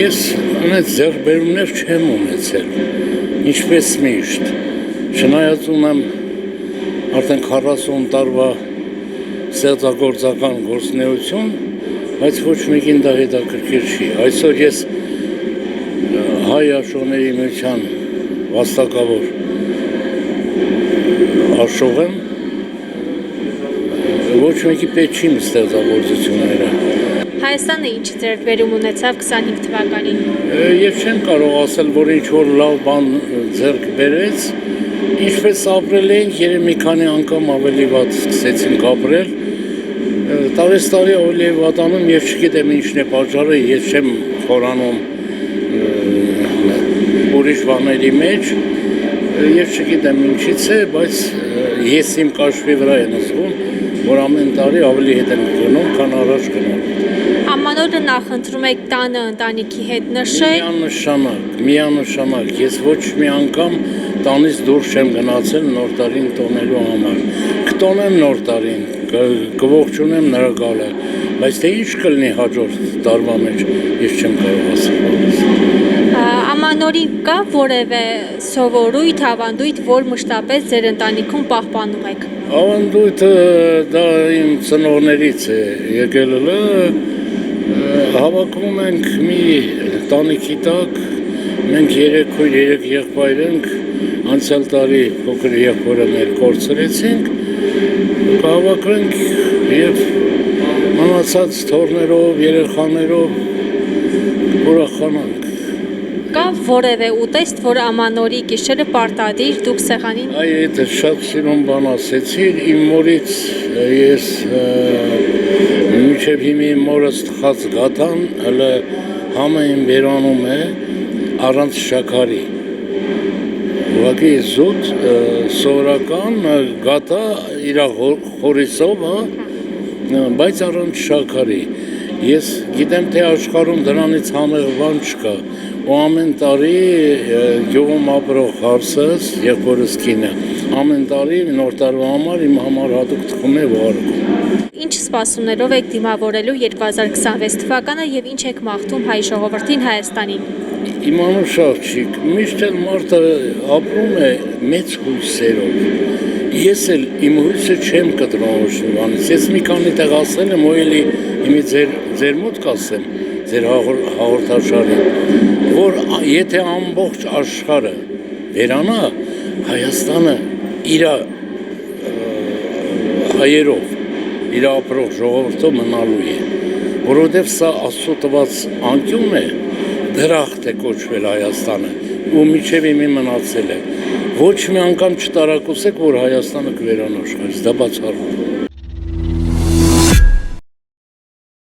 Ես անեց ձեռքբերումներ չեմ ունեցել, ինչպես միշտ, չնայած ունեմ արդեն 40 տարվա ստեղծագործական գործունեություն, բայց ոչ մեկին դա հետաքրքիր չի։ Այսօր ես հայ աշխարհների միության վաստակավոր աշխող եմ, ոչ մեկի պետք չի ստեղծագործությունները։ Հայաստանը ինչ ձեռքբերում ունեցավ 25 թվականին։ Ես չեմ կարող ասել, որ ինչ-որ լավ բան ձեռք բերեց, ինչպես ապրել ենք, երևի մի քանի անգամ ավելի վատ սկսեցինք ապրել, տարեստարի ավելի վատանում և չգիտեմ ինչն է պատճառը, ես չեմ խորանում ուրիշ բաների մեջ, ես չգիտեմ ինչից է, բայց ես իմ կաշվի վրա եմ զգում, որ ամեն տարի ավելի հետ եմ գնում, քան առաջ գնում։ Ամանորը նախընտրում եք տանը ընտանիքի հետ նշել։ Միանշանակ, ես ոչ մի անգամ տանից դուրս չեմ գնացել նոր տարին տոնելու համար։ Կտոնեմ նոր տարին, կողջունեմ նրա գալը, բայց թե ինչ կլինի հաջորդ տարվա մեջ, ես չեմ կարող ասել։ Ամանորի կա որևէ սովորույթ, ավանդույթ, որ մշտապես ձեր ընտանիքում պահպանում եք։ Ավանդույթը դա իմ ծնողներից է եկել, հավաքվում ենք մի տանիքի տակ, մենք 3 քույր, 3 եղբայր ենք, անցյալ տարի փոքր եղբորը մեր կորցրեցինք, կհավաքվենք և մնացած թոռներով, երեխաներով ուրախանանք։ Կա որևէ ուտեստ, որ ամանորի գիշերը պարտադիր դուք սեղանին։ Այդ շատ սիրուն բան ասեցիր, իմ մորից ես մինչև հիմի մորս թխած գաթան, հələ համը իմ բերանում է առանց շաքարի։ Ուղղակի զուտ սովորական գաթա իր խորիսով, բայց առանց շաքարի։ Ես գիտեմ, թե աշխարհում դրանից համեղ բան չկա, ու ամեն տարի գյուղում ապրող հարսս, եղբորս կինը, ամեն տարի նոր տարվա համար իմ համար հատուկ թխում է վարում։ Ինչ սպասումներով եք դիմավորելու 2026 թվականը և ինչ եք մաղթում հայ ժողովրդին Հայաստանին։ Իմանու շաղջիկ, միշտ էլ մարդը ապրում է մեծ հույսերով։ Ես էլ իմ հույսը չեմ կտրում ոչ մի բանից։ Ես մի քանի տեղ ասել եմ, ու էլի հիմի ձեր մոտ կասեմ, ձեր հաղորդաշարին, որ եթե ամբողջ աշխարհը վերանա, Հայաստանը իր հայերով, իր ապրող ժողովրդով մնալու է, որովհետև սա Աստծո տված անկյուն է, դրախտ է կոչվել Հայաստանը, ու մինչև հիմի մնացել է։ Ոչ մի անգամ չտարակուսեք, որ Հայաստանը կվերանա աշխարհից, դա բացառվում է։